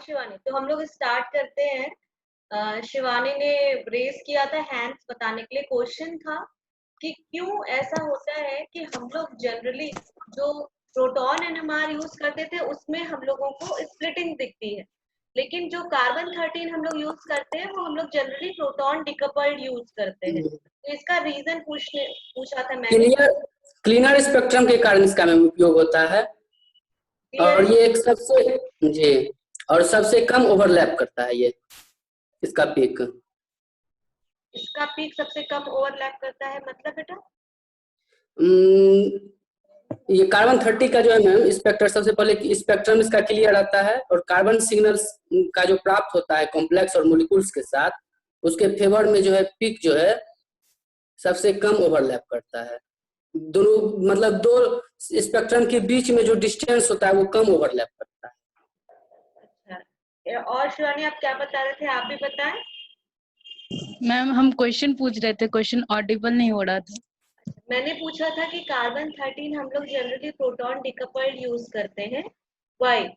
शिवानी, तो हम लोग स्टार्ट करते हैं। शिवानी ने रेस किया था हैंड्स बताने के लिए। क्वेश्चन था कि क्यों ऐसा होता है कि हम लोग जनरली जो प्रोटॉन एनएमआर यूज करते थे उसमें हम लोगों को स्प्लिटिंग दिखती है, लेकिन जो कार्बन 13 हम लोग यूज करते हैं वो हम लोग जनरली प्रोटॉन डिकपल्ड यूज करते हैं। तो इसका रीजन पूछा था मैंने। क्लीनर स्पेक्ट्रम के कारण इसका में उपयोग होता है और ये एक सबसे कम ओवरलैप करता है ये इसका पीक सबसे कम ओवरलैप करता है, मतलब बेटा ये कार्बन 30 का जो है मैम स्पेक्ट्रम, सबसे पहले स्पेक्ट्रम इसका क्लियर आता है और कार्बन सिग्नल्स का जो प्राप्त होता है कॉम्प्लेक्स और मोलिकुल्स के साथ, उसके फेवर में जो है पीक जो है सबसे कम ओवरलैप करता है। दोनों मतलब दो स्पेक्ट्रम के बीच में जो डिस्टेंस होता है वो कम ओवरलैप करता है। अच्छा, और शिवानी आप क्या बता रहे थे, आप भी बताएं। मैम हम क्वेश्चन पूछ रहे थे, क्वेश्चन ऑडिबल नहीं हो रहा था। मैंने पूछा था कि कार्बन 13 हम लोग जनरली प्रोटॉन डिकपल्ड यूज करते हैं, why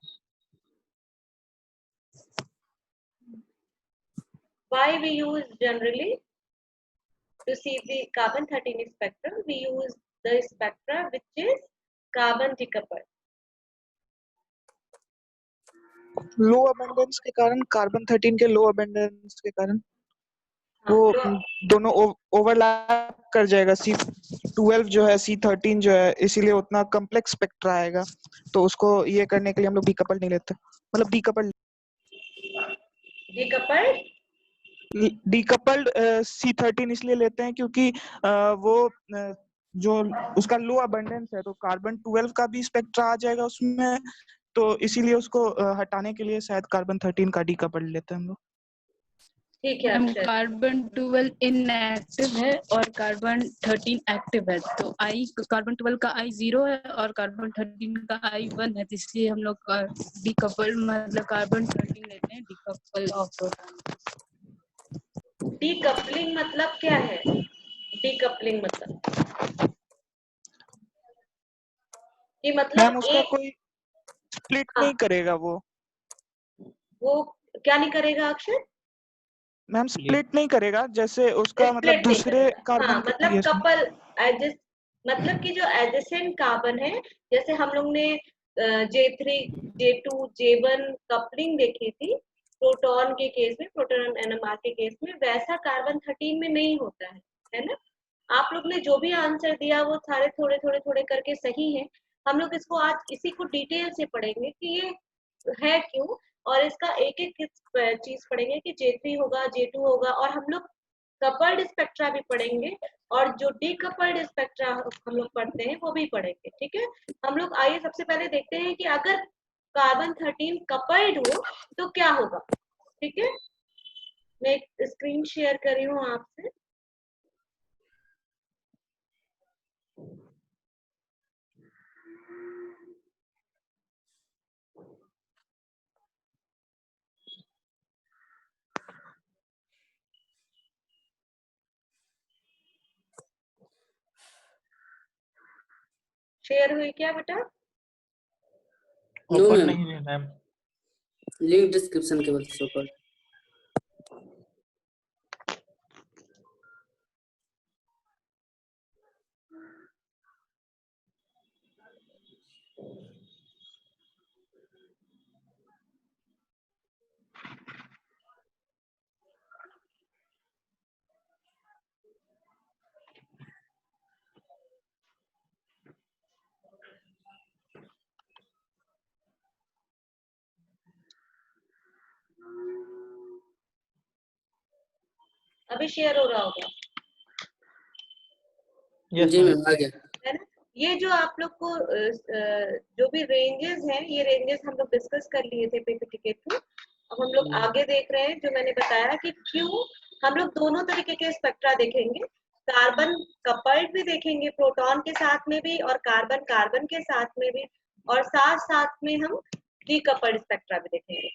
we use generally to see the carbon 13 spectrum, we use the spectra which is carbon decoupled. Low abundance के कारण, कार्बन 13 के लो अबंडेंस के कारण वो दोनों ओवरलैप कर जाएगा। C12 जो है, C13 जो है, इसीलिए उतना कॉम्प्लेक्स स्पेक्ट्रा आएगा। तो उसको ये करने के लिए हम लोग डीकपल्ड नहीं लेते, मतलब डीकपल्ड C13 इसलिए लेते हैं क्योंकि वो जो उसका लो अबंडेंस है तो कार्बन 12 का भी स्पेक्ट्रा आ जाएगा उसमें, तो इसीलिए उसको हटाने के लिए शायद कार्बन 13 का डीकपल्ड लेते हैं हम लोग। ठीक है, कार्बन 12 इनएक्टिव है और कार्बन 13 एक्टिव है, तो आई कार्बन 12 का आई 0 है और कार्बन 13 का आई 1 है, इसलिए हम लोग डीकपल मतलब कार्बन 13 लेते हैं डीकपल ऑफ प्रोटॉन। डीकपलिंग मतलब क्या है? डीकपलिंग मतलब कि मतलब उसका कोई स्प्लिट नहीं करेगा वो क्या नहीं करेगा अक्षर? मैम स्प्लिट नहीं करेगा, जैसे उसका मतलब दूसरे कार्बन मतलब कपल एडजस्ट, मतलब कि जो एडजेसेंट कार्बन है, जैसे हम लोग ने J3 J2 J1 कपलिंग देखी थी प्रोटॉन के केस में, प्रोटॉन एनएमआर के केस में, वैसा कार्बन 13 में नहीं होता है ना। आप लोग ने जो भी आंसर दिया वो सारे थोड़े थोड़े थोड़े करके सही है। हम लोग इसको आज इसी को डिटेल से पढ़ेंगे कि ये है क्यों, और इसका एक एक चीज पढ़ेंगे कि J3 होगा J2 होगा, और हम लोग कपल्ड स्पेक्ट्रा भी पढ़ेंगे और जो डीकपल्ड स्पेक्ट्रा हम लोग पढ़ते हैं वो भी पढ़ेंगे। ठीक है, हम लोग आइए सबसे पहले देखते हैं कि अगर कार्बन 13 कपल्ड हो तो क्या होगा। ठीक है, मैं एक स्क्रीन शेयर कर रही हूँ आपसे। शेयर हुई क्या बेटा? ओपन नहीं है मैम, लिंक डिस्क्रिप्शन के बक्से पर। अभी शेयर हो रहा होगा। जी मैम आ गया है ना। ये जो आप लोग को जो भी रेंजेस हैं, ये रेंजेस हम लोग डिस्कस कर लिए थे पीपीटी के थ्रू। अब हम लोग आगे देख रहे हैं, जो मैंने बताया कि क्यों हम लोग दोनों तरीके के स्पेक्ट्रा देखेंगे। कार्बन कपल्ड भी देखेंगे प्रोटॉन के साथ में भी, और कार्बन कार्बन के साथ में भी, और साथ साथ में हम डीकपल्ड स्पेक्ट्रा भी देखेंगे।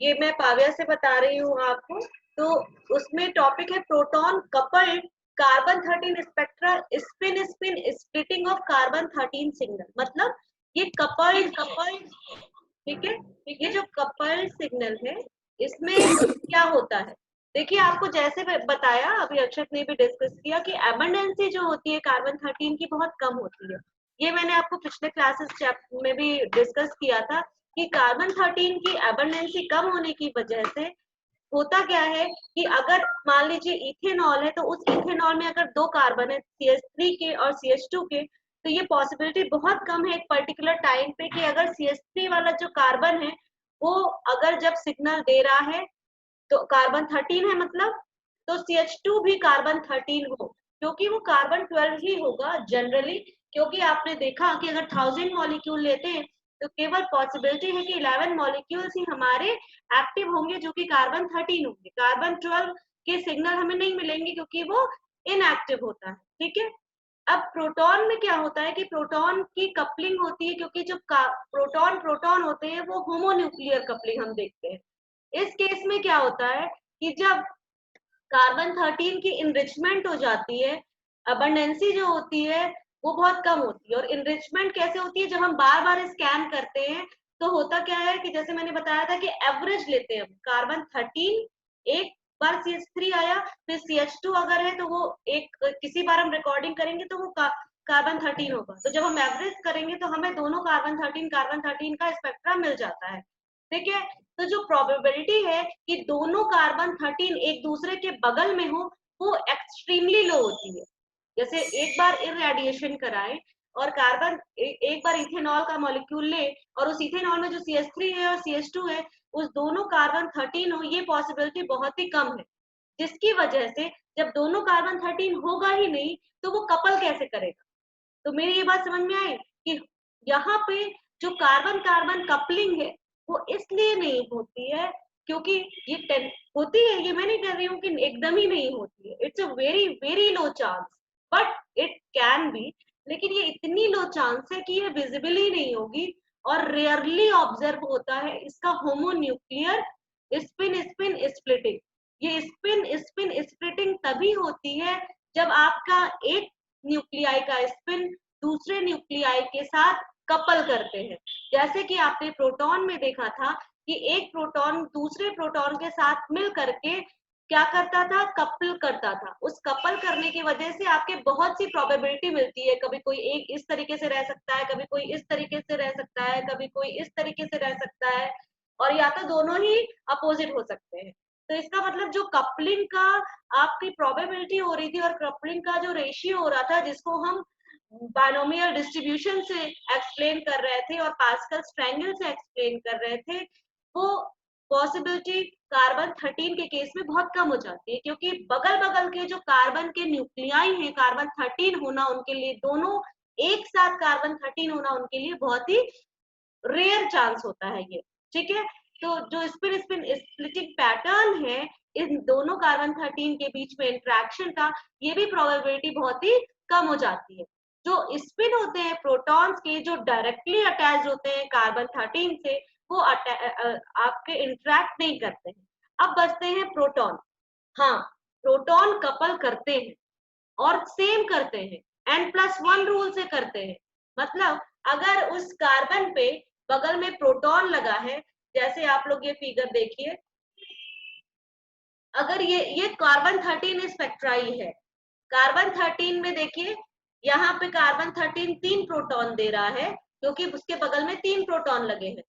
ये मैं पाविया से बता रही हूँ आपको। तो उसमें टॉपिक है proton coupled carbon 13 spectra spin spin splitting of carbon 13 signal. मतलब ये कपल्ड ठीक है। ये जो कपल्ड सिग्नल है इसमें क्या होता है, देखिए आपको जैसे बताया अभी अक्षत ने भी डिस्कस किया कि एबंडेंसी जो होती है कार्बन 13 की बहुत कम होती है। ये मैंने आपको पिछले क्लासेस में भी डिस्कस किया था कि कार्बन 13 की एबंडेंसी कम होने की वजह से होता क्या है कि अगर मान लीजिए इथेनॉल है तो उस इथेनॉल में अगर 2 कार्बन है CH3 के और CH2 के, तो ये पॉसिबिलिटी बहुत कम है एक पर्टिकुलर टाइम पे कि अगर CH3 वाला जो कार्बन है वो अगर जब सिग्नल दे रहा है तो कार्बन 13 है मतलब, तो CH2 भी कार्बन 13 हो, क्योंकि वो कार्बन 12 ही होगा जनरली। क्योंकि आपने देखा कि अगर 1000 मॉलिक्यूल लेते हैं तो केवल पॉसिबिलिटी है कि 11 मॉलिक्यूल्स ही हमारे एक्टिव होंगे जो कि कार्बन 13 होंगे। कार्बन 12 के सिग्नल हमें नहीं मिलेंगे क्योंकि वो इनएक्टिव होता है। ठीक है। अब प्रोटॉन में क्या होता है कि प्रोटॉन की कपलिंग होती है, क्योंकि जो प्रोटॉन प्रोटॉन होते हैं वो होमोन्यूक्लियर कपलिंग हम देखते हैं। इस केस में क्या होता है कि जब कार्बन 13 की इनरिचमेंट हो जाती है, अबंडेंसी जो होती है वो बहुत कम होती है। और इनरिचमेंट कैसे होती है, जब हम बार बार स्कैन करते हैं तो होता क्या है कि जैसे मैंने बताया था कि एवरेज लेते हैं कार्बन 13, एक बार CH3 आया, फिर CH2 अगर है तो वो एक किसी बार हम रिकॉर्डिंग करेंगे तो वो कार्बन 13 होगा। तो जब हम एवरेज करेंगे तो हमें दोनों कार्बन 13 का स्पेक्ट्रा मिल जाता है। ठीक है। तो जो प्रोबेबिलिटी है कि दोनों कार्बन 13 एक दूसरे के बगल में हो वो एक्सट्रीमली लो होती है। जैसे एक बार इरेडिएशन कराएं और कार्बन एक बार इथेनॉल का मॉलिक्यूल ले और उस इथेनॉल में जो CH3 है और CH2 है उस दोनों कार्बन 13 हो, ये पॉसिबिलिटी बहुत ही कम है। जिसकी वजह से जब दोनों कार्बन 13 होगा ही नहीं तो वो कपल कैसे करेगा। तो मेरी ये बात समझ में आई कि यहाँ पे जो कार्बन कार्बन कपलिंग है वो इसलिए नहीं होती है क्योंकि ये होती है, ये मैं नहीं कह रही हूँ कि एकदम ही नहीं होती है, it's a very very low chance, but it can be. लेकिन ये इतनी लो चांस है कि ये विजिबल ही नहीं होगी और रेयरली ऑब्जर्व होता है इसका होमोन्यूक्लियर स्पिन स्पिन स्प्लिटिंग। ये स्पिन स्पिन स्प्लिटिंग तभी होती है जब आपका एक न्यूक्लियाई का स्पिन दूसरे न्यूक्लियाई के साथ कपल करते हैं। जैसे कि आपने प्रोटॉन में देखा था कि एक प्रोटॉन दूसरे प्रोटॉन के साथ मिल करके क्या करता था, कपल करता था। उस कपल करने की वजह से आपके बहुत सी प्रोबेबिलिटी मिलती है, कभी कोई एक इस तरीके से रह सकता है, कभी कोई इस तरीके से रह सकता है, कभी कोई इस तरीके से रह सकता है, और या तो दोनों ही अपोजिट हो सकते हैं। तो इसका मतलब जो कपलिंग का आपकी प्रोबेबिलिटी हो रही थी और कपलिंग का जो रेशियो हो रहा था जिसको हम बायनोमियल डिस्ट्रीब्यूशन से एक्सप्लेन कर रहे थे और पास्कल्स ट्रायंगल से एक्सप्लेन कर रहे थे, वो पॉसिबिलिटी कार्बन 13 के केस में बहुत कम हो जाती है, क्योंकि बगल बगल के जो कार्बन के न्यूक्लियाई हैं कार्बन 13 होना उनके लिए, दोनों एक साथ कार्बन 13 होना उनके लिए बहुत ही रेयर चांस होता है ये। ठीक है। तो जो स्पिन स्पिन स्प्लिटिंग पैटर्न है इन दोनों कार्बन 13 के बीच में इंटरेक्शन का, ये भी प्रोबेबिलिटी बहुत ही कम हो जाती है। जो स्पिन होते हैं प्रोटॉन्स के जो डायरेक्टली अटैच होते हैं कार्बन 13 से, वो आपके इंटरेक्ट नहीं करते हैं। अब बचते हैं प्रोटॉन। हाँ, प्रोटॉन कपल करते हैं और सेम करते हैं, N+1 रूल से करते हैं। मतलब अगर उस कार्बन पे बगल में प्रोटॉन लगा है, जैसे आप लोग ये फिगर देखिए, अगर ये कार्बन 13 स्पेक्ट्राई है, कार्बन 13 में देखिए यहाँ पे कार्बन 13 3 प्रोटॉन दे रहा है क्योंकि उसके बगल में 3 प्रोटॉन लगे हैं।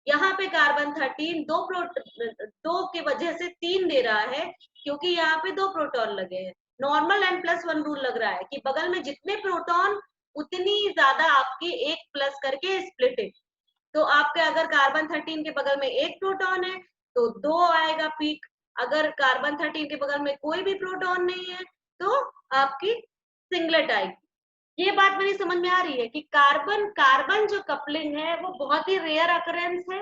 यहाँ पे कार्बन 13 दो की वजह से 3 दे रहा है क्योंकि यहाँ पे 2 प्रोटॉन लगे हैं। नॉर्मल N+1 रूल लग रहा है कि बगल में जितने प्रोटॉन उतनी ज्यादा आपकी एक प्लस करके स्प्लिटिंग। तो आपके अगर कार्बन 13 के बगल में एक प्रोटॉन है तो 2 आएगा पीक, अगर कार्बन 13 के बगल में कोई भी प्रोटॉन नहीं है तो आपकी सिंगलेट आएगी। ये बात मेरी समझ में आ रही है कि कार्बन कार्बन जो कपलिंग है वो बहुत ही रेयर अकरेंस है।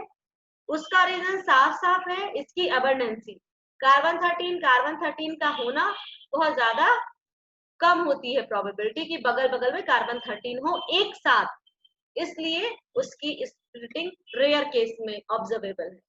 उसका रीजन साफ साफ है इसकी अबंडेंसी। कार्बन 13 का होना बहुत ज्यादा कम होती है प्रोबेबिलिटी कि बगल बगल में कार्बन 13 हो एक साथ, इसलिए उसकी स्प्लिटिंग रेयर केस में ऑब्जर्वेबल है।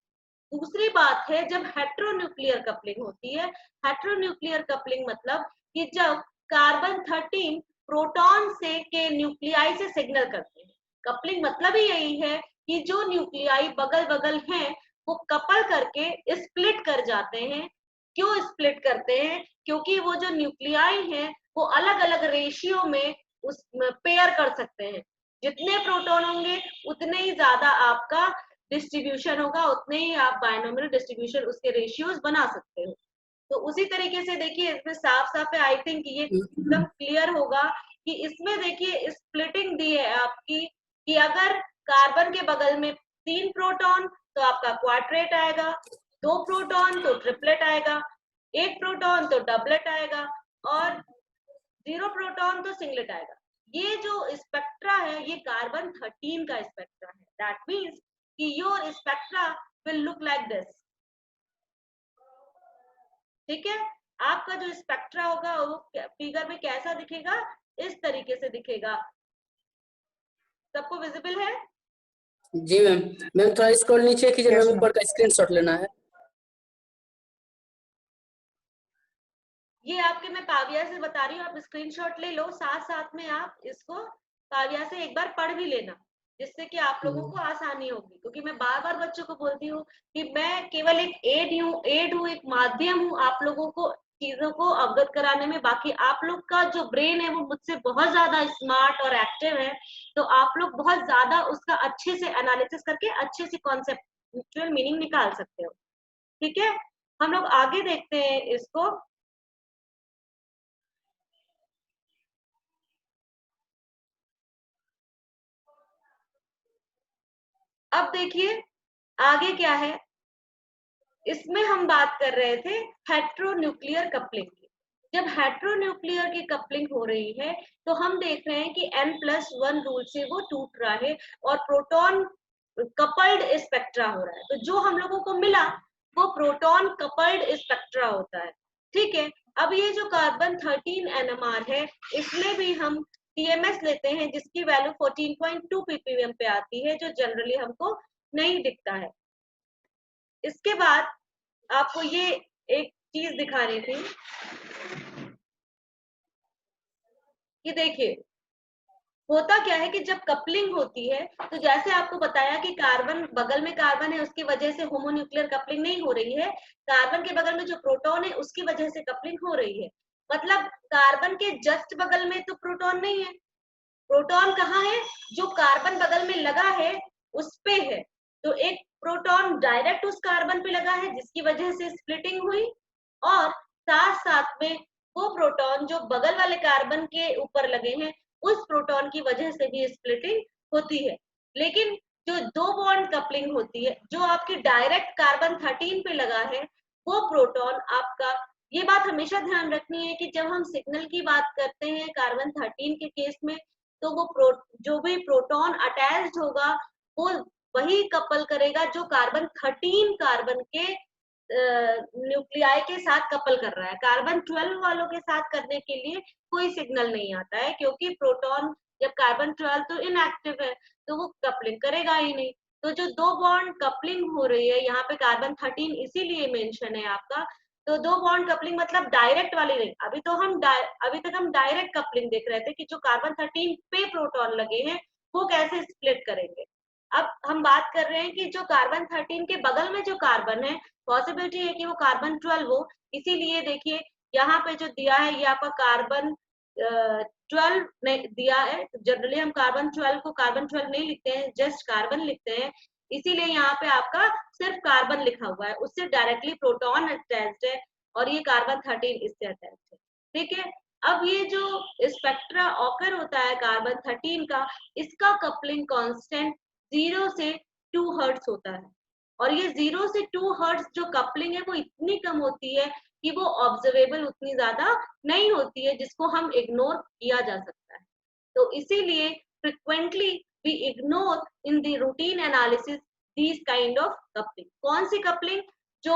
दूसरी बात है जब हेट्रोन्यूक्लियर कपलिंग होती है। हेट्रोन्यूक्लियर कपलिंग मतलब कि जब कार्बन 13 प्रोटॉन से के न्यूक्लियाई से सिग्नल करते हैं। कपलिंग मतलब ही यही है कि जो न्यूक्लियाई बगल बगल हैं वो कपल करके स्प्लिट कर जाते हैं। क्यों स्प्लिट करते हैं? क्योंकि वो जो न्यूक्लियाई हैं वो अलग अलग रेशियो में उस पेयर कर सकते हैं। जितने प्रोटॉन होंगे उतने ही ज्यादा आपका डिस्ट्रीब्यूशन होगा, उतने ही आप बायनोमियल डिस्ट्रीब्यूशन उसके रेशियोज बना सकते हो। तो उसी तरीके से देखिए इसमें साफ साफ है, आई थिंक ये एकदम क्लियर होगा कि इसमें देखिए स्प्लिटिंग दी है आपकी कि अगर कार्बन के बगल में 3 प्रोटॉन तो आपका क्वाड्रेट आएगा, 2 प्रोटॉन तो ट्रिपलेट आएगा, 1 प्रोटॉन तो डबलेट आएगा और 0 प्रोटॉन तो सिंगलेट आएगा। ये जो स्पेक्ट्रा है ये कार्बन 13 का स्पेक्ट्रा है। दैट मीन्स कि your spectra will look like this. ठीक है, आपका जो स्पेक्ट्रा होगा वो फिगर में कैसा दिखेगा? इस तरीके से दिखेगा। सबको विजिबल है? जी मैम। मैम थोड़ा स्क्रॉल नीचे कीजिए Yes, मैम, ma'am. ऊपर का स्क्रीनशॉट लेना है। ये आपके मैं काव्या से बता रही हूँ, आप स्क्रीनशॉट ले लो, साथ साथ में आप इसको काव्या से एक बार पढ़ भी लेना, जिससे कि आप लोगों को आसानी होगी। क्योंकि मैं बार बार बच्चों को बोलती हूँ कि मैं केवल एक एड हूँ, एक माध्यम हूँ आप लोगों को चीजों को अवगत कराने में। बाकी आप लोग का जो ब्रेन है वो मुझसे बहुत ज्यादा स्मार्ट और एक्टिव है, तो आप लोग बहुत ज्यादा उसका अच्छे से एनालिसिस करके अच्छे से कॉन्सेप्चुअल मीनिंग निकाल सकते हो। ठीक है, हम लोग आगे देखते हैं इसको। अब देखिए आगे क्या है, इसमें हम बात कर रहे थे हेट्रोन्यूक्लियर कपलिंग की। जब हेट्रोन्यूक्लियर की कपलिंग हो रही है तो हम देख रहे हैं कि N+1 रूल से वो टूट रहा है और प्रोटॉन कपल्ड स्पेक्ट्रा हो रहा है। तो जो हम लोगों को मिला वो प्रोटॉन कपल्ड स्पेक्ट्रा होता है। ठीक है, अब ये जो कार्बन 13 NMR है इसमें भी हम TMS लेते हैं जिसकी वैल्यू 14.2 ppm पे आती है, जो जनरली हमको नहीं दिखता है। इसके बाद आपको ये एक चीज दिखानी थी कि देखिए होता क्या है कि जब कपलिंग होती है तो जैसे आपको बताया कि कार्बन बगल में कार्बन है उसकी वजह से होमोन्यूक्लियर कपलिंग नहीं हो रही है, कार्बन के बगल में जो प्रोटॉन है उसकी वजह से कपलिंग हो रही है। मतलब कार्बन के जस्ट बगल में तो प्रोटॉन नहीं है, प्रोटॉन कहाँ है? जो कार्बन बगल में लगा है उस पे है। तो एक प्रोटॉन डायरेक्ट उस कार्बन पे लगा है जिसकी वजह से स्प्लिटिंग हुई, और साथ साथ में वो प्रोटॉन जो बगल वाले कार्बन के ऊपर लगे हैं उस प्रोटॉन की वजह से भी स्प्लिटिंग होती है। लेकिन जो दो बॉन्ड कपलिंग होती है, जो आपकी डायरेक्ट कार्बन 13 पे लगा है, वो प्रोटॉन आपका, ये बात हमेशा ध्यान रखनी है कि जब हम सिग्नल की बात करते हैं कार्बन 13 के केस में, तो वो जो भी प्रोटॉन अटैच्ड होगा वो वही कपल करेगा जो कार्बन 13 कार्बन के न्यूक्लियाई के साथ कपल कर रहा है। कार्बन 12 वालों के साथ करने के लिए कोई सिग्नल नहीं आता है, क्योंकि प्रोटॉन जब कार्बन 12 तो इनएक्टिव है तो वो कपलिंग करेगा ही नहीं। तो जो दो बॉन्ड कपलिंग हो रही है यहाँ पे कार्बन 13 इसीलिए मेंशन है आपका। तो दो बॉन्ड कपलिंग मतलब डायरेक्ट वाली नहीं। अभी तक हम डायरेक्ट कपलिंग देख रहे थे कि जो कार्बन 13 पे प्रोटॉन लगे हैं वो कैसे स्प्लिट करेंगे। अब हम बात कर रहे हैं कि जो कार्बन 13 के बगल में जो कार्बन है, पॉसिबिलिटी है कि वो कार्बन 12 हो। इसीलिए देखिए यहाँ पे जो दिया है ये आपका कार्बन 12 दिया है। जनरली हम कार्बन 12 को कार्बन 12 नहीं लिखते हैं, जस्ट कार्बन लिखते हैं, इसीलिए यहाँ पे आपका सिर्फ कार्बन लिखा हुआ है, उससे डायरेक्टली प्रोटॉन अटैच्ड है और ये कार्बन 13 इससे अटैच्ड है। ठीक है, अब ये जो स्पेक्ट्रा ऑकर होता है कार्बन 13 का, इसका कपलिंग कांस्टेंट 0 से 2 हर्ट्ज होता है। और ये 0 से 2 हर्ट्ज जो कपलिंग है वो इतनी कम होती है कि वो ऑब्जर्वेबल उतनी ज्यादा नहीं होती है, जिसको हम इग्नोर किया जा सकता है। तो इसीलिए frequently we ignore in the routine analysis these kind of coupling. कौन सी कपलिंग? जो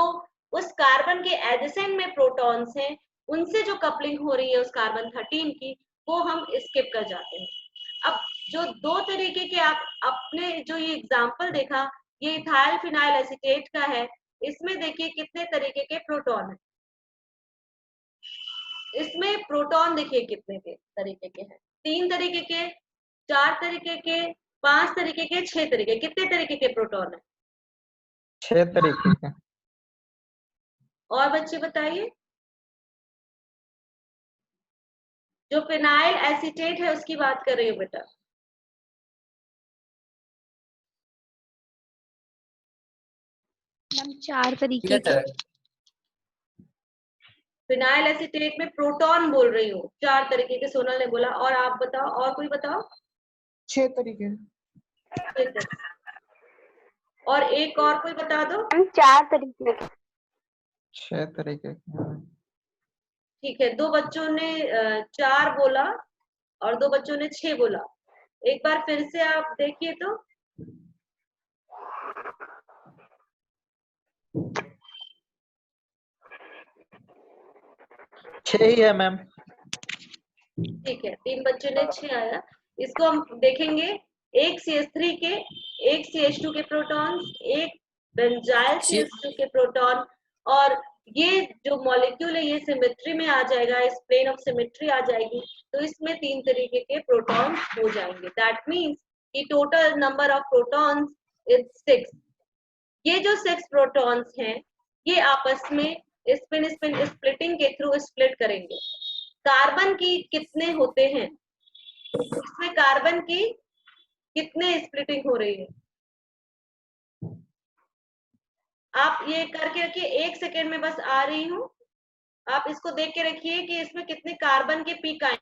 उस कार्बन के एडजेसेंट में प्रोटॉन्स हैं उनसे जो कपलिंग हो रही है उस कार्बन 13 की, वो हम स्किप कर जाते हैं। अब जो दो तरीके के आप अपने जो ये एग्जाम्पल देखा, ये इथाइल फिनाइल एसीटेट का है, इसमें देखिए कितने तरीके के प्रोटॉन है। इसमें प्रोटॉन देखिए कितने के तरीके के हैं, 3 तरीके के, 4 तरीके के, 5 तरीके के, 6 तरीके, कितने तरीके के प्रोटॉन है? 6 तरीके के। और बच्चे बताइए। जो फिनाइल एसीटेट है उसकी बात कर रही हूँ बेटा। मैम 4 तरीके के। फिनाइल एसीटेट में प्रोटॉन बोल रही हूँ, 4 तरीके के सोनल ने बोला। और आप बताओ, और कोई बताओ। 6 तरीके। 6 तरीके। और एक और कोई बता दो। 4 तरीके के। 6 तरीके के। ठीक है, 2 बच्चों ने 4 बोला और 2 बच्चों ने 6 बोला। एक बार फिर से आप देखिए तो। छह ही है मैम। ठीक है, 3 बच्चों ने 6 आया। इसको हम देखेंगे, एक CH3 के, एक CH2 के प्रोटॉन्स, एक बेंजाइल CH2 के प्रोटॉन, और ये जो मॉलिक्यूल है ये सिमेट्री में आ जाएगा, इस प्लेन ऑफ सिमेट्री आ जाएगी, तो इसमें 3 तरीके के प्रोटॉन्स हो जाएंगे। दैट मीन्स कि total number of protons is 6। ये जो 6 प्रोटॉन्स हैं ये आपस में स्पिन स्पिन स्प्लिटिंग के थ्रू स्प्लिट करेंगे। कार्बन की कितने होते हैं, इसमें कार्बन की कितने स्प्लिटिंग हो रही है? आप ये करके रखिए, 1 सेकेंड में बस आ रही हूं। आप इसको देख के रखिए कि इसमें कितने कार्बन के पीक आए।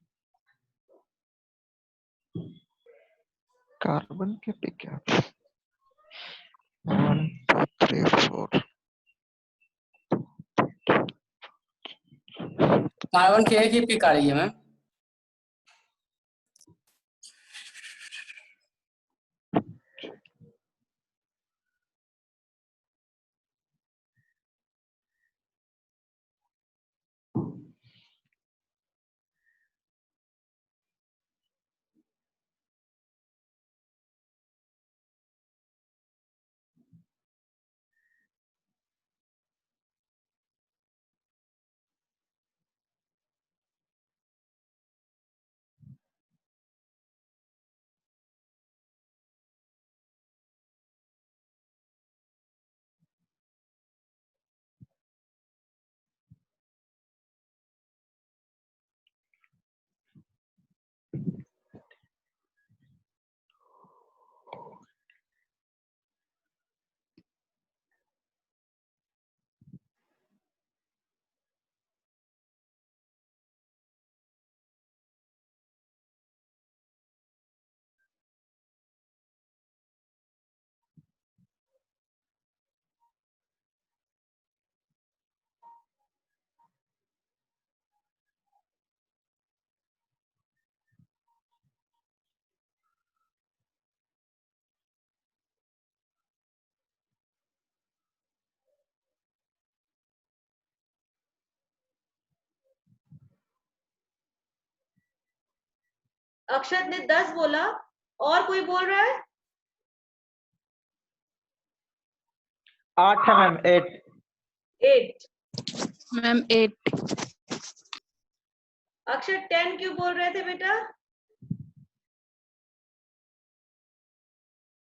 कार्बन के पिक है 1 2 3 4। कार्बन की एक ही पिक आ रही है मैम। अक्षत ने 10 बोला, और कोई बोल रहा है? 8 है मैम, 8। 8। मैम 8। अक्षत 10 क्यों बोल रहे थे बेटा?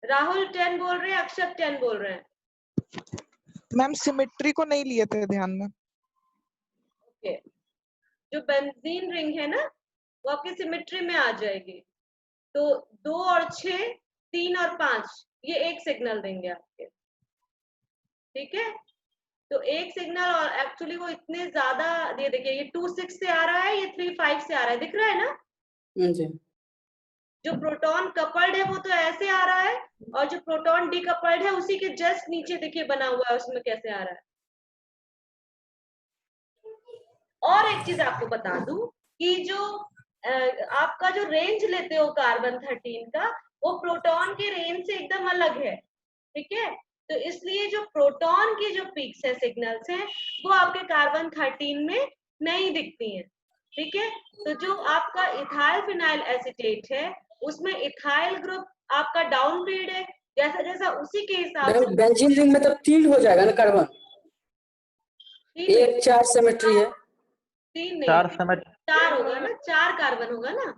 राहुल 10 बोल रहे हैं, अक्षत 10 बोल रहे हैं। मैम सिमेट्री को नहीं लिए थे ध्यान में। ओके, जो बेंजीन रिंग है ना वो आपकी सिमेट्री में आ जाएगी, तो 2 और 6, 3 और 5 ये एक सिग्नल देंगे आपके। ठीक है, तो एक सिग्नल, और एक्चुअली वो इतने ज्यादा, ये देखिए ये 2 6 से आ रहा है, ये 3 5 से आ रहा है, दिख रहा है ना? जी। जो प्रोटॉन कपल्ड है वो तो ऐसे आ रहा है, और जो प्रोटॉन डीकपल्ड है उसी के जस्ट नीचे देखिए बना हुआ है, उसमें कैसे आ रहा है। और एक चीज आपको बता दूं कि जो आपका जो रेंज लेते हो कार्बन 13 का, वो प्रोटॉन के रेंज से एकदम अलग है। ठीक है, तो इसलिए जो प्रोटॉन की जो पीक्स है, सिग्नल्स हैं, वो आपके कार्बन 13 में नहीं दिखती हैं। ठीक है, तो जो आपका इथाइल फिनाइल एसीटेट है उसमें इथाइल ग्रुप आपका डाउन ग्रेड है, जैसा जैसा उसी के हिसाब से बेंजीन रिंग में तब 3 हो जाएगा ना कार्बन? 1 4 सिमेट्री है। 3 नहीं, 4 सिमेट्री, 4 होगा ना, 4 कार्बन होगा ना।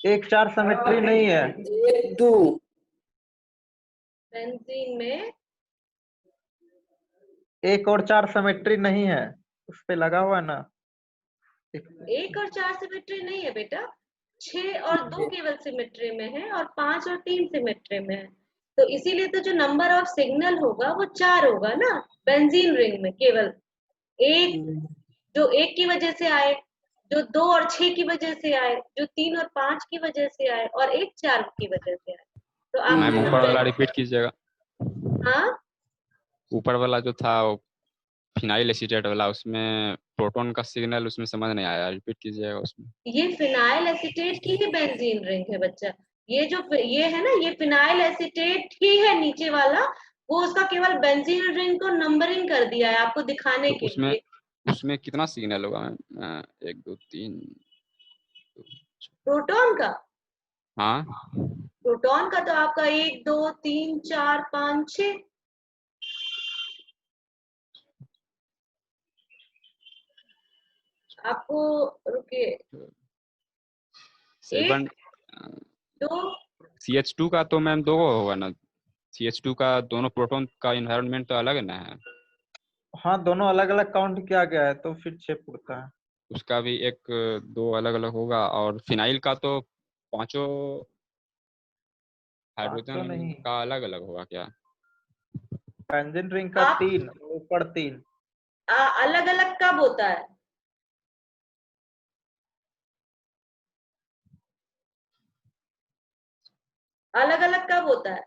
1 4 सिमेट्री नहीं है। 1 2 बेंजीन में 1 और 4 सिमेट्री नहीं है, उस पे लगा हुआ है ना। 1 और 4 सिमेट्री नहीं है बेटा, 6 और 2 केवल सिमेट्री में है और 5 और 3 सिमेट्री में है। तो इसीलिए तो जो नंबर ऑफ सिग्नल होगा वो 4 होगा ना बेंजीन रिंग में। केवल एक जो 1 की वजह से आए, जो 2 और 6 की वजह से आए, जो 3 और 5 की वजह से आए और एक 4 की वजह से आए। तो आप मैम ऊपर वाला रिपीट कीजिएगा। हाँ, ऊपर वाला जो था वो फिनाइल एसीटेट वाला, उसमें प्रोटॉन का सिग्नल उसमें समझ नहीं आया, रिपीट कीजिएगा उसमें। ये फिनाइल एसीटेट की ही बेंजीन रिंग है बच्चा। ये जो ये है ना, ये फिनाइल एसीटेट ही है नीचे वाला, वो उसका केवल बेंजीन रिंग को नंबरिंग कर दिया है आपको दिखाने तो के लिए। उसमें कितना सिग्नल होगा मैम? 1 2 3 प्रोटॉन का? हाँ, प्रोटॉन का तो आपका 1 2 3 4 5 6। आपको रुकिए, 7 2 CH2 का तो मैम 2 होगा ना। CH2 का दोनों प्रोटॉन का इन्वायरमेंट तो अलग ना है। हाँ, दोनों अलग अलग काउंट किया गया है तो फिर 6 पड़ता है। उसका भी 1 2 अलग अलग होगा। और फिनाइल का तो पांचों हाइड्रोजन नहीं, का अलग अलग होगा क्या? बेंजीन रिंग का 3 ऊपर 3। अलग अलग कब होता है? अलग अलग कब होता है?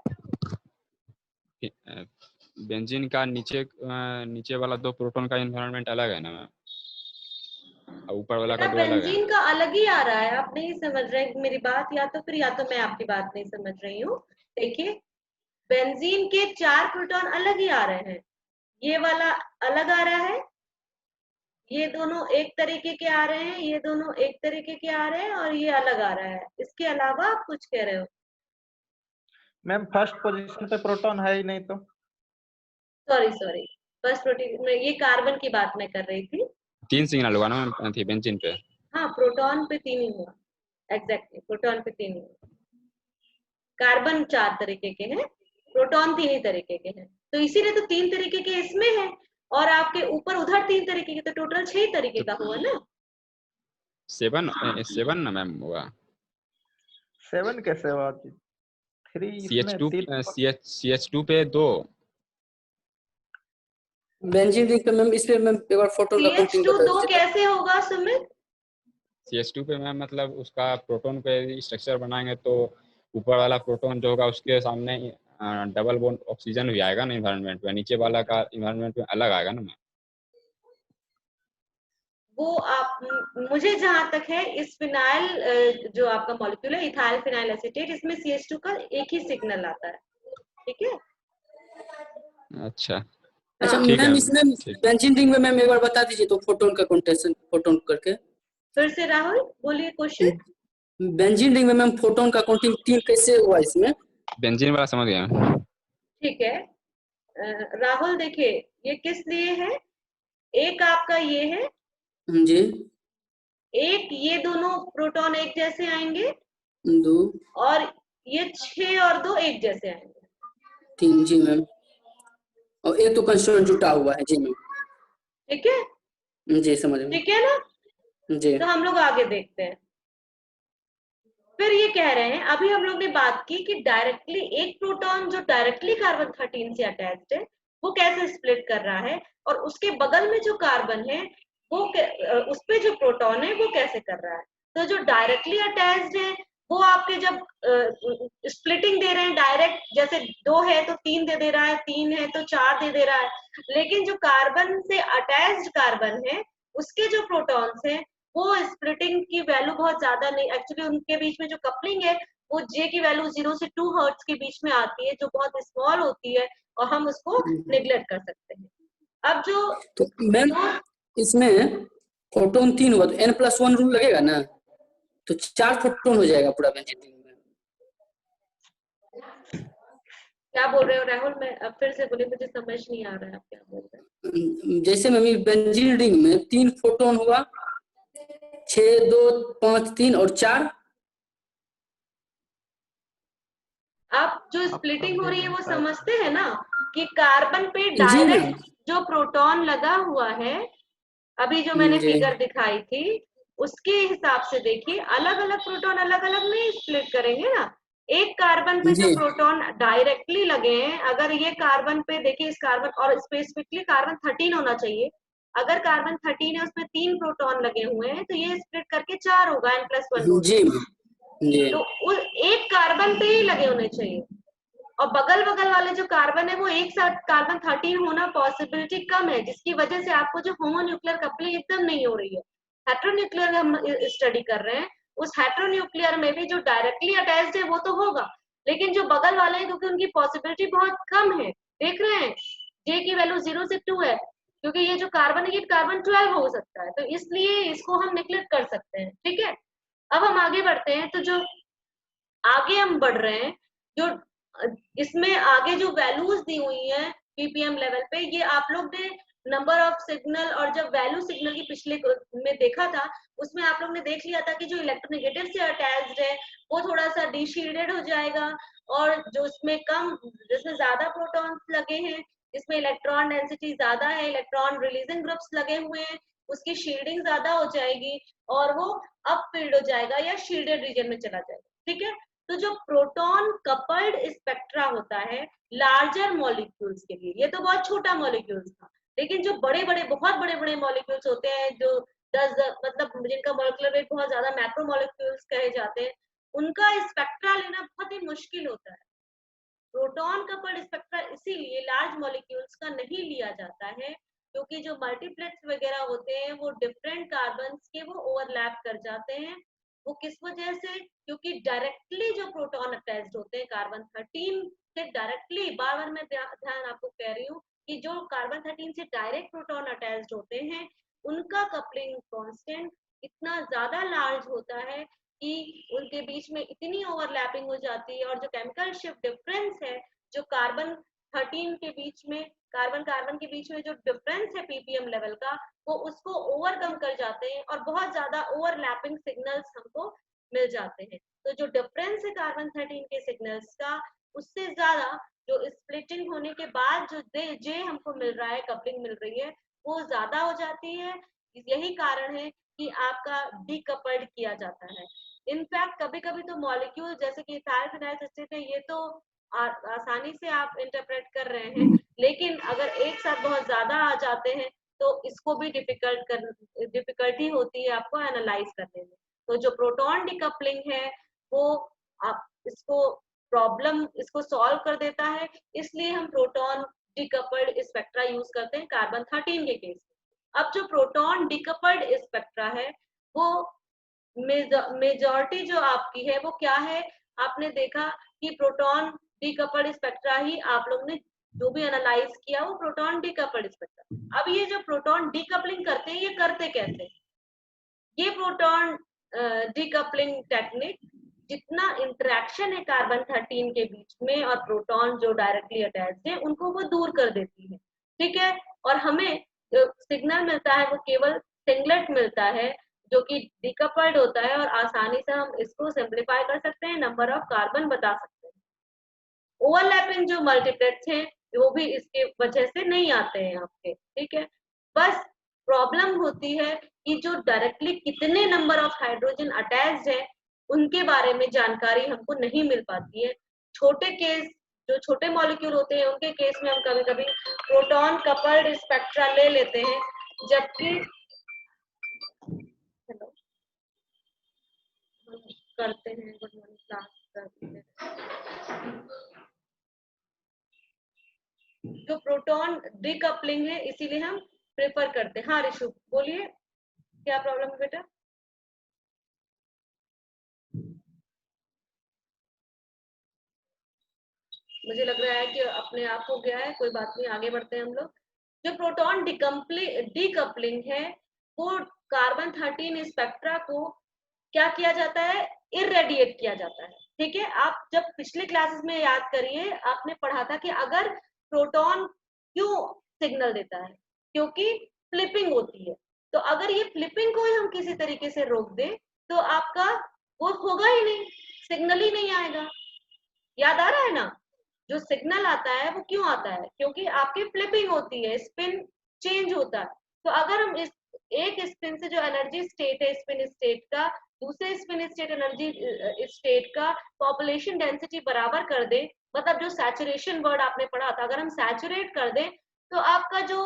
बेंजीन का नीचे वाला 2 प्रोटॉन का इन्वायरमेंट अलग है ना मैम, और ऊपर वाला का 2 अलग है। बेंजीन का अलग ही आ रहा है, आप नहीं समझ रहे मेरी बात, या तो मैं आपकी बात नहीं समझ रही हूँ। देखिए, बेंजीन के 4 प्रोटॉन अलग ही आ रहे हैं। ये वाला अलग आ रहा है, ये दोनों एक तरीके के आ रहे हैं, ये दोनों एक तरीके के आ रहे हैं, और ये अलग आ रहा है। इसके अलावा आप कुछ कह रहे हो? मैम फर्स्ट पोजीशन पे प्रोटॉन है ही नहीं तो। सॉरी, फर्स्ट प्रोटीन में ये कार्बन की बात मैं कर रही थी। 3 सिग्नल हुआ ना मैम थी बेंजीन पे। हाँ, प्रोटॉन पे 3 ही हुआ। एग्जैक्टली, प्रोटॉन पे 3 ही हुआ। कार्बन 4 तरीके के हैं, प्रोटॉन 3 ही तरीके के हैं, तो इसीलिए तो 3 तरीके के इसमें है, और आपके ऊपर उधर 3 तरीके के, तो टोटल 6 तरीके का हुआ ना। 7 ना मैम हुआ। 7 कैसे हुआ? 3 इसमें 3 CH2 पे 2। बेंजीन रिंग पे मैम, इस पे मैम एक बार फोटो का काउंटिंग CH2 बता 2 दीजिए। कैसे होगा सुमित? CH2 पे मैम मतलब उसका प्रोटॉन पे स्ट्रक्चर बनाएंगे तो ऊपर वाला प्रोटॉन जो होगा उसके सामने डबल बॉन्ड ऑक्सीजन भी आएगा ना इन्वायरमेंट में, नीचे वाला का इन्वायरमेंट में अलग आएगा ना मैम। वो आप मुझे जहां तक है, इस फिनाइल जो आपका मॉलिक्यूल है इथाइल फिनाइल एसीटेट, इसमें CH2 का एक ही सिग्नल आता है। ठीक है? अच्छा अच्छा ठीक है मैम, इसमें ठीक। बेंजीन रिंग में मैम एक बार बता दीजिए तो फोटोन का काउंटेशन, फोटोन करके। फिर से राहुल बोलिए क्वेश्चन। बेंजीन रिंग में मैम फोटोन का काउंटिंग 3 कैसे हुआ इसमें? बेंजीन वाला समझ गया मैं। ठीक है, राहुल देखिए, ये किस लिए है? एक आपका ये है, जी। एक ये दोनों प्रोटॉन एक जैसे आएंगे, 2 और ये 6 और 2 एक जैसे आएंगे। 3 जी मैम, और एक तो कंस्ट्रक्ट जुटा हुआ है जी मैम। ठीक है? जी समझ में। ठीक है ना? जी तो हम लोग आगे देखते हैं। फिर ये कह रहे हैं, अभी हम लोग ने बात की कि डायरेक्टली एक प्रोटॉन जो डायरेक्टली कार्बन 13 से अटैच्ड है वो कैसे स्प्लिट कर रहा है, और उसके बगल में जो कार्बन है वो उस पे जो प्रोटॉन है वो कैसे कर रहा है। तो जो डायरेक्टली अटैच्ड है वो आपके जब स्प्लिटिंग दे रहे हैं डायरेक्ट, जैसे 2 है तो 3 दे रहा है, 3 है तो 4 दे रहा है। लेकिन जो कार्बन से अटैच्ड कार्बन है उसके जो प्रोटॉन्स हैं वो स्प्लिटिंग की वैल्यू बहुत ज्यादा नहीं, एक्चुअली उनके बीच में जो कपलिंग है वो J की वैल्यू 0 से 2 हर्ट्ज के बीच में आती है, जो बहुत स्मॉल होती है और हम उसको नेग्लेक्ट कर सकते हैं। अब जो तो मैम इसमें फोटोन 3 हुआ तो n+1 रूल लगेगा ना, तो 4 फोटोन हो जाएगा पूरा बेंजीन रिंग में। क्या बोल रहे हो राहुल? मैं अब फिर से बोले, मुझे समझ नहीं आ रहा है आप क्या बोल रहे हैं। जैसे मैम बेंजीन रिंग में 3 फोटोन हुआ, 6 2 5 3 और 4। आप जो आपका स्प्लिटिंग हो भी रही है वो बनता है। समझते हैं ना कि कार्बन पे जी डायरेक्ट मैम। जो प्रोटॉन लगा हुआ है, अभी जो मैंने जी फिगर दिखाई थी उसके हिसाब से देखिए, अलग अलग प्रोटॉन अलग अलग नहीं स्प्लिट करेंगे ना। एक कार्बन पे जो जी प्रोटॉन डायरेक्टली लगे हैं, अगर ये कार्बन पे देखिए, इस कार्बन और स्पेसिफिकली कार्बन 13 होना चाहिए, अगर कार्बन 13 है उसमें 3 प्रोटॉन लगे हुए हैं तो ये स्प्लिट करके 4 होगा, N+1 हो जी जाएगा। मैम। जी तो एक कार्बन पे ही लगे होने चाहिए, और बगल बगल वाले जो कार्बन है वो एक साथ कार्बन 13 होना पॉसिबिलिटी कम है, जिसकी वजह से आपको जो होमोन्यूक्लियर कपलिंग एकदम नहीं हो रही है। हेट्रोन्यूक्लियर हम स्टडी कर रहे हैं, उस हेट्रोन्यूक्लियर में भी जो डायरेक्टली अटैच्ड है वो तो होगा, लेकिन जो बगल वाले हैं क्योंकि उनकी पॉसिबिलिटी बहुत कम है, देख रहे हैं जे की वैल्यू 0 से 2 है, क्योंकि ये जो कार्बन है ये कार्बन 12 हो सकता है, तो इसलिए इसको हम निग्लेक्ट कर सकते हैं। ठीक है, अब हम आगे बढ़ते हैं। तो जो आगे हम बढ़ रहे हैं, जो इसमें आगे जो वैल्यूज दी हुई हैं पीपीएम लेवल पे, ये आप लोग ने नंबर ऑफ सिग्नल और जब वैल्यू सिग्नल की पिछले में देखा था, उसमें आप लोग ने देख लिया था कि जो इलेक्ट्रोनेगेटिव से अटैच्ड है वो थोड़ा सा डिशील्डेड हो जाएगा, और जो इसमें कम, जिसमें ज्यादा प्रोटॉन्स लगे हैं, जिसमें इलेक्ट्रॉन डेंसिटी ज्यादा है, इलेक्ट्रॉन रिलीजिंग ग्रुप्स लगे हुए हैं, उसकी शील्डिंग ज्यादा हो जाएगी और वो अप फील्ड हो जाएगा या शील्डेड रीजन में चला जाएगा। ठीक है, तो जो प्रोटॉन कपल्ड स्पेक्ट्रा होता है लार्जर मॉलिक्यूल्स के लिए, ये तो बहुत छोटा मॉलिक्यूल्स था, लेकिन जो बड़े बड़े बहुत बड़े बड़े मॉलिक्यूल्स होते हैं, जो 10 मतलब जिनका मॉलिक्यूलर वेट बहुत ज्यादा मैक्रो मॉलिक्यूल्स कहे जाते हैं, उनका स्पेक्ट्रा लेना बहुत ही मुश्किल होता है। प्रोटॉन कपल्ड स्पेक्ट्रा इसीलिए लार्ज मॉलिक्यूल्स का नहीं लिया जाता है, क्योंकि जो मल्टीप्लेट्स वगैरह होते हैं वो डिफरेंट कार्बन्स के वो ओवरलैप कर जाते हैं। वो किस वजह से? क्योंकि डायरेक्टली जो प्रोटॉन अटैच्ड होते हैं कार्बन 13 से डायरेक्टली, बार बार मैं ध्यान आपको कह रही हूँ कि जो कार्बन 13 से डायरेक्ट प्रोटॉन अटैच्ड होते हैं उनका कपलिंग कांस्टेंट इतना ज्यादा लार्ज होता है कि उनके बीच में इतनी ओवरलैपिंग हो जाती है, और जो केमिकल शिफ्ट डिफरेंस है जो कार्बन 13 के बीच में, कार्बन कार्बन के बीच में जो डिफरेंस है पीपीएम लेवल का, वो उसको ओवरकम कर जाते हैं और बहुत ज्यादा ओवरलैपिंग सिग्नल्स हमको मिल जाते हैं। तो जो डिफरेंस है कार्बन 13 के सिग्नल्स का, उससे ज्यादा जो स्प्लिटिंग होने के बाद जो जे हमको मिल रहा है, कपलिंग मिल रही है, वो ज्यादा हो जाती है। यही कारण है कि आपका डीकपल्ड किया जाता है। इनफैक्ट कभी कभी तो मॉलिक्यूल जैसे कि इथाइल फिनाइल सिस्टेट है, ये तो आसानी से आप इंटरप्रेट कर रहे हैं, लेकिन अगर एक साथ बहुत ज्यादा आ जाते हैं तो इसको भी डिफिकल्टी होती है आपको एनालाइज करने में। तो जो प्रोटॉन डिकपलिंग है वो आप इसको प्रॉब्लम इसको सॉल्व कर देता है, इसलिए हम प्रोटॉन डिकपल्ड स्पेक्ट्रा यूज करते हैं कार्बन 13 के केस में। अब जो प्रोटॉन डिकपल्ड स्पेक्ट्रा है वो मेजॉरिटी जो आपकी है वो क्या है, आपने देखा कि प्रोटॉन डीकपल्ड स्पेक्ट्रा ही आप लोग ने जो भी एनालाइज किया वो प्रोटॉन डीकपल्ड स्पेक्ट्रा। अब ये जो प्रोटॉन डीकपलिंग करते हैं ये करते कैसे? ये प्रोटॉन डीकपलिंग टेक्निक जितना इंटरेक्शन है कार्बन 13 के बीच में और प्रोटॉन जो डायरेक्टली अटैच्ड है उनको वो दूर कर देती है। ठीक है, और हमें जो सिग्नल मिलता है वो केवल सिंगलेट मिलता है जो कि डिकपल्ड होता है, और आसानी से हम इसको सिंप्लीफाई कर सकते हैं, नंबर ऑफ कार्बन बता सकते हैं। ओवरलैपिंग जो मल्टीप्लेट्स हैं वो भी इसके वजह से नहीं आते हैं आपके। ठीक है, बस प्रॉब्लम होती है कि जो डायरेक्टली कितने नंबर ऑफ हाइड्रोजन अटैच्ड है उनके बारे में जानकारी हमको नहीं मिल पाती है। छोटे केस, जो छोटे मॉलिक्यूल होते हैं उनके केस में हम कभी कभी प्रोटॉन कपल्ड स्पेक्ट्रा ले लेते हैं, जबकि हेलो करते हैं, गुड मॉर्निंग क्लास करते हैं। जो प्रोटॉन डिकपलिंग है इसीलिए हम प्रेफर करते हैं। हाँ ऋषु बोलिए, क्या प्रॉब्लम है बेटा? मुझे लग रहा है कि अपने आप हो गया है, कोई बात नहीं, आगे बढ़ते हैं हम लोग। जो प्रोटॉन डिकपलिंग है वो कार्बन 13 स्पेक्ट्रा को क्या किया जाता है, इरेडिएट किया जाता है। ठीक है, आप जब पिछले क्लासेस में याद करिए आपने पढ़ा था कि अगर प्रोटॉन क्यों सिग्नल देता है, क्योंकि फ्लिपिंग होती है। तो अगर ये फ्लिपिंग को ही हम किसी तरीके से रोक दें तो आपका वो होगा ही नहीं, सिग्नल ही नहीं आएगा। याद आ रहा है ना? जो सिग्नल आता है वो क्यों आता है? क्योंकि आपकी फ्लिपिंग होती है, स्पिन चेंज होता है। तो अगर हम इस एक स्पिन से जो एनर्जी स्टेट है स्पिन स्टेट का, दूसरे स्पिन स्टेट एनर्जी स्टेट का पॉपुलेशन डेंसिटी बराबर कर दें, मतलब जो सैचुरेशन वर्ड आपने पढ़ा था, अगर हम सैचुरेट कर दें तो आपका जो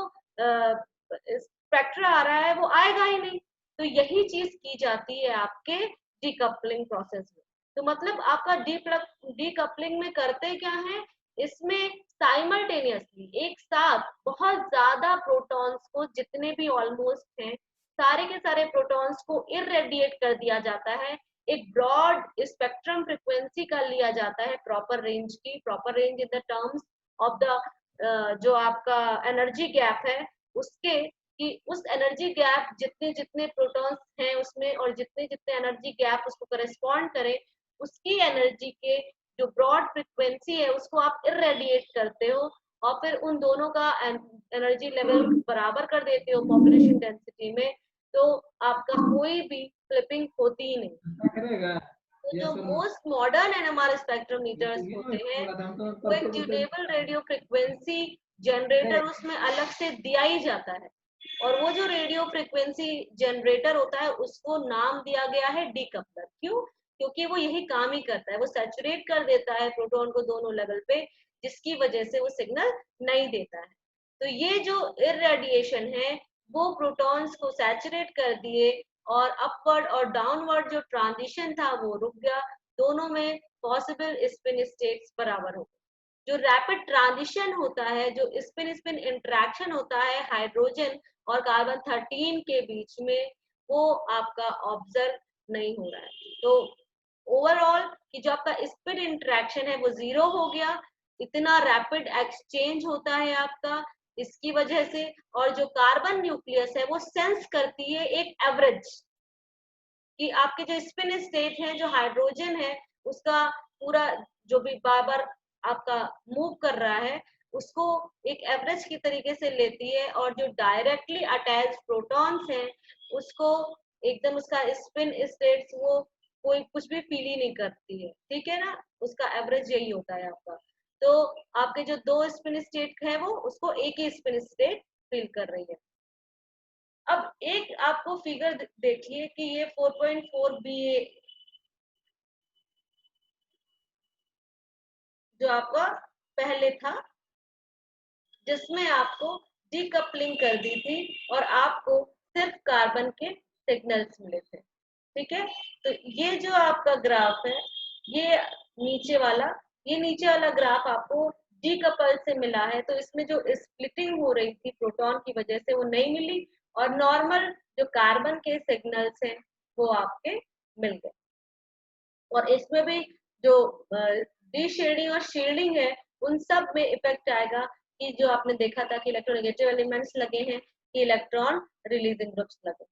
स्पेक्ट्रा आ रहा है वो आएगा ही नहीं। तो यही चीज की जाती है आपके डीकपलिंग प्रोसेस में। तो मतलब आपका डीकपलिंग में करते क्या है, इसमें साइमल्टेनियसली एक साथ बहुत ज्यादा प्रोटॉन्स को, जितने भी ऑलमोस्ट हैं सारे के सारे प्रोटॉन्स को इरेडिएट कर दिया जाता है। एक ब्रॉड स्पेक्ट्रम फ्रीक्वेंसी का लिया जाता है, प्रॉपर रेंज की, proper range in the terms of the जो आपका एनर्जी गैप है उसके, कि उस एनर्जी गैप जितने जितने प्रोटॉन्स हैं उसमें और जितने जितने एनर्जी गैप उसको करस्पॉन्ड करे, उसकी एनर्जी के जो ब्रॉड फ्रीक्वेंसी है उसको आप इरेडिएट करते हो और फिर उन दोनों का एनर्जी लेवल बराबर कर देते हो पॉपुलेशन डेंसिटी में, तो आपका कोई भी फ्लिपिंग होती ही नहीं। तो जो मोस्ट मॉडर्न एनएमआर स्पेक्ट्रोमीटर्स होते हैं वो एक ट्यूनेबल रेडियो फ्रीक्वेंसी जनरेटर उसमें अलग से दिया ही जाता है, और वो जो रेडियो फ्रीक्वेंसी जनरेटर होता है उसको नाम दिया गया है डीकपलर। क्यों? क्योंकि वो यही काम ही करता है, वो सैचुरेट कर देता है प्रोटॉन को दोनों लेवल पे, जिसकी वजह से वो सिग्नल नहीं देता है। तो ये जो इरेडिएशन है वो प्रोटॉन्स को सैचुरेट कर दिए और अपवर्ड और डाउनवर्ड जो ट्रांजिशन था वो रुक गया, दोनों में पॉसिबल स्पिन स्टेट्स बराबर हो गए। जो रैपिड ट्रांजिशन होता है, जो स्पिन स्पिन इंटरेक्शन होता है हाइड्रोजन और कार्बन 13 के बीच में, वो आपका ऑब्जर्व नहीं हो रहा है। तो ओवरऑल कि जो आपका स्पिन इंटरेक्शन है वो 0 हो गया, इतना रैपिड एक्सचेंज होता है आपका इसकी वजह से। और जो कार्बन न्यूक्लियस है वो सेंस करती है एक एवरेज, कि आपके जो स्पिन स्टेट है, जो हाइड्रोजन है उसका पूरा जो भी बार बार आपका मूव कर रहा है उसको एक एवरेज की तरीके से लेती है, और जो डायरेक्टली अटैच प्रोटॉन्स हैं उसको एकदम उसका स्पिन स्टेट्स वो कोई कुछ भी फील ही नहीं करती है, ठीक है ना? उसका एवरेज यही होता है आपका। तो आपके जो दो स्पिन स्टेट है वो उसको एक ही स्पिन स्टेट फील कर रही है। अब एक आपको फिगर देखिए कि ये 4.4 BA जो आपका पहले था, जिसमें आपको डीकपलिंग कर दी थी और आपको सिर्फ कार्बन के सिग्नल्स मिले थे, ठीक है? तो ये जो आपका ग्राफ है, ये नीचे वाला ग्राफ आपको डीकपल से मिला है। तो इसमें जो स्प्लिटिंग हो रही थी प्रोटॉन की वजह से वो नहीं मिली, और नॉर्मल जो कार्बन के सिग्नल्स हैं वो आपके मिल गए। और इसमें भी जो डी शेडिंग और शेडिंग है उन सब में इफेक्ट आएगा, कि जो आपने देखा था कि इलेक्ट्रोनेगेटिव एलिमेंट्स लगे हैं, कि इलेक्ट्रॉन रिलीजिंग ग्रुप्स लगे।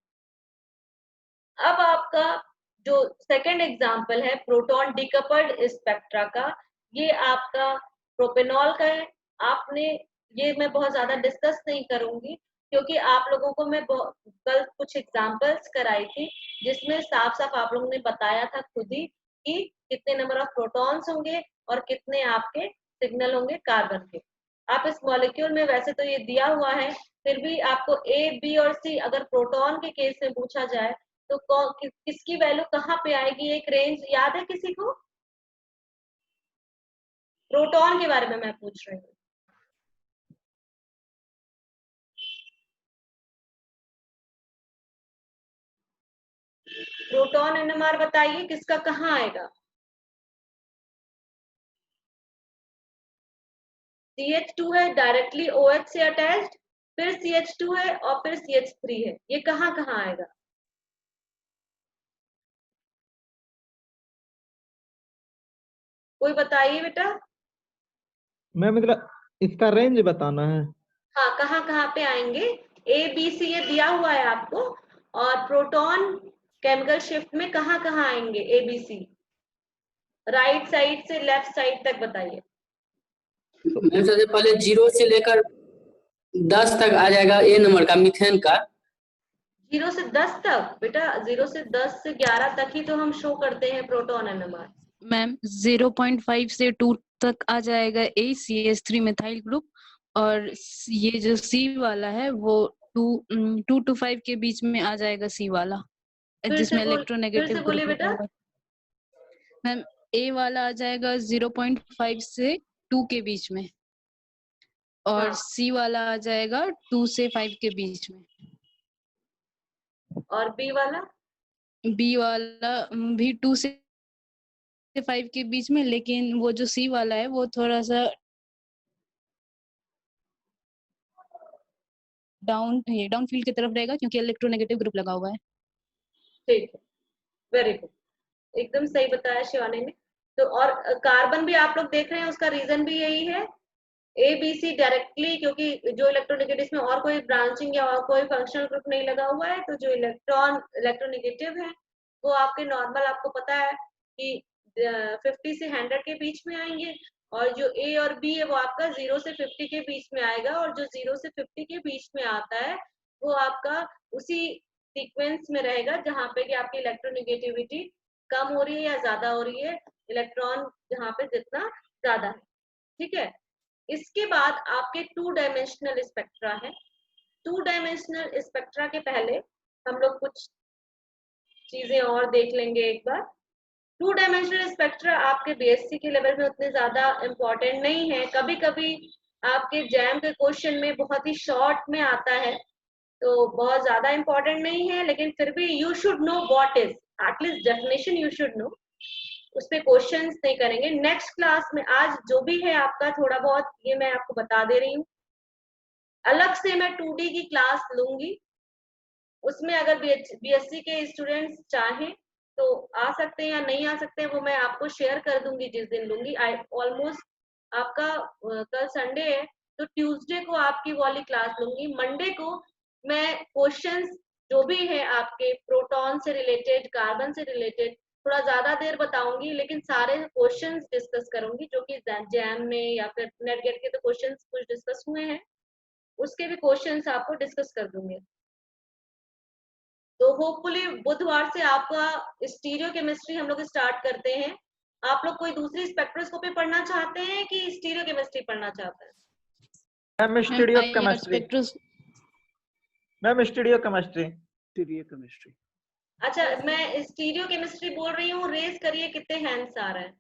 अब आपका जो सेकेंड एग्जाम्पल है प्रोटॉन डीकपल्ड स्पेक्ट्रा का, ये आपका प्रोपेनॉल का है। आपने ये मैं बहुत ज्यादा डिस्कस नहीं करूंगी क्योंकि आप लोगों को मैं कल कुछ एग्जाम्पल्स कराई थी जिसमें साफ साफ आप लोगों ने बताया था खुद ही कि कितने नंबर ऑफ प्रोटॉन्स होंगे और कितने आपके सिग्नल होंगे कार्बन के। आप इस मॉलिक्यूल में वैसे तो ये दिया हुआ है, फिर भी आपको ए बी और सी अगर प्रोटॉन के केस में पूछा जाए तो किसकी वैल्यू कहाँ पे आएगी, एक रेंज याद है किसी को? प्रोटॉन के बारे में मैं पूछ रही हूँ। प्रोटॉन एनएमआर बताइए किसका कहाँ आएगा? CH2 है डायरेक्टली OH से अटैच्ड, फिर CH2 है और फिर CH3 है, ये कहाँ कहाँ आएगा? कोई बताइए बेटा। मैम मतलब इसका रेंज बताना है। हाँ, कहाँ कहाँ पे आएंगे? ABC ये दिया हुआ है आपको, और प्रोटॉन केमिकल शिफ्ट में कहाँ कहाँ आएंगे ABC? राइट साइड से लेफ्ट साइड तक बताइए। मैम सबसे पहले 0 से लेकर 10 तक आ जाएगा ए नंबर का मीथेन का। 0 से 10 तक बेटा? 0 से 10 से 11 तक ही तो हम शो करते हैं प्रोटॉन एनएमआर। मैम 0.5 से 2 तक आ जाएगा ACH3 मिथाइल ग्रुप, और ये जो C वाला है वो 2 to 5 के बीच में आ जाएगा C वाला, जिसमें फिर से इलेक्ट्रोनेगेटिव बोलिए ग्रुप बेटा। लगा होगा। मैम A वाला आ जाएगा 0.5 से 2 के बीच में, और हाँ। C वाला आ जाएगा 2 से 5 के बीच में, और B वाला B वाला भी 2 से 5 के बीच में, लेकिन वो जो C वाला है वो थोड़ा सा डाउन फील्ड की तरफ रहेगा, क्योंकि इलेक्ट्रोनेगेटिव ग्रुप लगा हुआ है। ठीक है, वेरी गुड, एकदम सही बताया शिवानी ने। तो और कार्बन भी आप लोग देख रहे हैं, उसका रीजन भी यही है, ABC डायरेक्टली, क्योंकि जो इलेक्ट्रोनेगेटिव में और कोई ब्रांचिंग या और कोई फंक्शनल ग्रुप नहीं लगा हुआ है, तो जो इलेक्ट्रोनेगेटिव है वो आपके नॉर्मल, आपको पता है कि 50 से 100 के बीच में आएंगे, और जो A और B है वो आपका 0 से 50 के बीच में आएगा, और जो 0 से 50 के बीच में आता है वो आपका उसी सीक्वेंस में रहेगा जहाँ पे कि आपकी इलेक्ट्रोनेगेटिविटी कम हो रही है या ज्यादा हो रही है, इलेक्ट्रॉन जहाँ पे जितना ज्यादा है। ठीक है, इसके बाद आपके 2 डायमेंशनल स्पेक्ट्रा है। 2 डायमेंशनल स्पेक्ट्रा के पहले हम लोग कुछ चीजें और देख लेंगे एक बार। 2 डायमेंशनल स्पेक्ट्रा आपके BSc के लेवल में उतने ज्यादा इम्पोर्टेंट नहीं है, कभी कभी आपके जैम के क्वेश्चन में बहुत ही शॉर्ट में आता है, तो बहुत ज्यादा इम्पोर्टेंट नहीं है, लेकिन फिर भी you should know what is, at least definition you should know. उस पे क्वेश्चंस नहीं करेंगे नेक्स्ट क्लास में। आज जो भी है आपका थोड़ा बहुत ये मैं आपको बता दे रही हूँ, अलग से मैं 2D की क्लास लूंगी, उसमें अगर BSc के स्टूडेंट्स चाहें तो आ सकते हैं या नहीं आ सकते हैं वो मैं आपको शेयर कर दूंगी जिस दिन लूंगी। आई ऑलमोस्ट आपका कल संडे है, तो ट्यूसडे को आपकी वाली क्लास लूंगी। मंडे को मैं क्वेश्चंस जो भी है आपके प्रोटॉन से रिलेटेड, कार्बन से रिलेटेड थोड़ा ज्यादा देर बताऊंगी, लेकिन सारे क्वेश्चंस डिस्कस करूंगी जो कि जैम में या फिर नेटगेट के तो क्वेश्चंस कुछ डिस्कस हुए हैं, उसके भी क्वेश्चंस आपको डिस्कस कर दूंगे। तो होपफुली बुधवार से आपका स्टीरियो केमिस्ट्री हम लोग स्टार्ट करते हैं। आप लोग कोई दूसरी स्पेक्ट्रोस्कोपी पढ़ना चाहते हैं कि स्टीरियो केमिस्ट्री पढ़ना चाहते हैं? Ma'am studio chemistry. Ma'am studio chemistry. अच्छा, मैं स्टीरियो केमिस्ट्री बोल रही हूँ, रेज करिए कितने हैंड्स आ रहे हैं,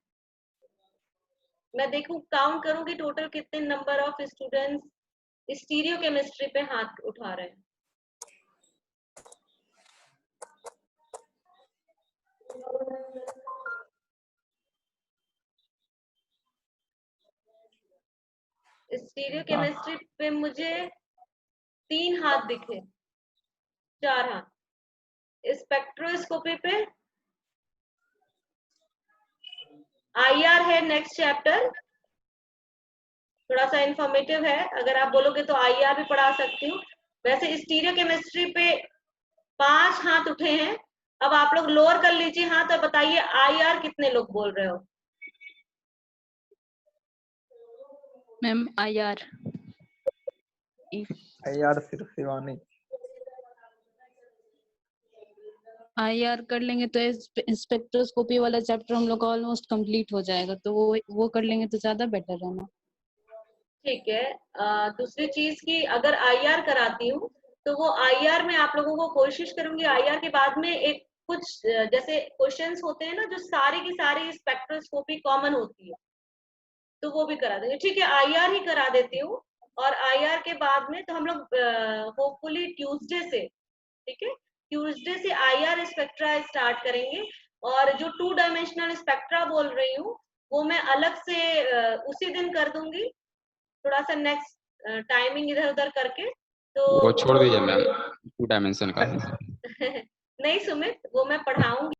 मैं देखूं काउंट करूंगी टोटल कितने number of students stereo chemistry पे हाथ उठा रहे हैं। स्टीरियो केमिस्ट्री पे मुझे 3 हाथ दिखे, 4 हाथ। स्पेक्ट्रोस्कोपी पे IR है नेक्स्ट चैप्टर, थोड़ा सा इंफॉर्मेटिव है, अगर आप बोलोगे तो IR भी पढ़ा सकती हूँ। वैसे स्टीरियो केमिस्ट्री पे 5 हाथ उठे हैं। अब आप लोग लोअर कर लीजिए हाथ और बताइए IR कितने लोग बोल रहे हो? मैम IR सिर्फ शिवानी। IR कर लेंगे तो स्पेक्ट्रोस्कोपी वाला चैप्टर हम लोग का ऑलमोस्ट कंप्लीट हो जाएगा, तो वो कर लेंगे तो ज्यादा बेटर है ना। ठीक है, दूसरी चीज की अगर IR कराती हूँ तो वो IR में आप लोगों को कोशिश करूंगी, IR के बाद में एक कुछ जैसे क्वेश्चंस होते हैं ना जो सारी की सारी स्पेक्ट्रोस्कोपी कॉमन होती है, तो वो भी करा देंगे। ठीक है, IR ही करा देती हूँ, और IR के बाद में तो हम लोग होपफुली ट्यूसडे से, ठीक है, ट्यूसडे से IR स्पेक्ट्रा स्टार्ट करेंगे, और जो 2 डायमेंशनल स्पेक्ट्रा बोल रही हूँ वो मैं अलग से उसी दिन कर दूंगी, थोड़ा सा नेक्स्ट टाइमिंग इधर उधर करके। तो वो छोड़ दीजिए मैम, 2 डायमेंशन का। नहीं सुमित, वो मैं पढ़ाऊंगी।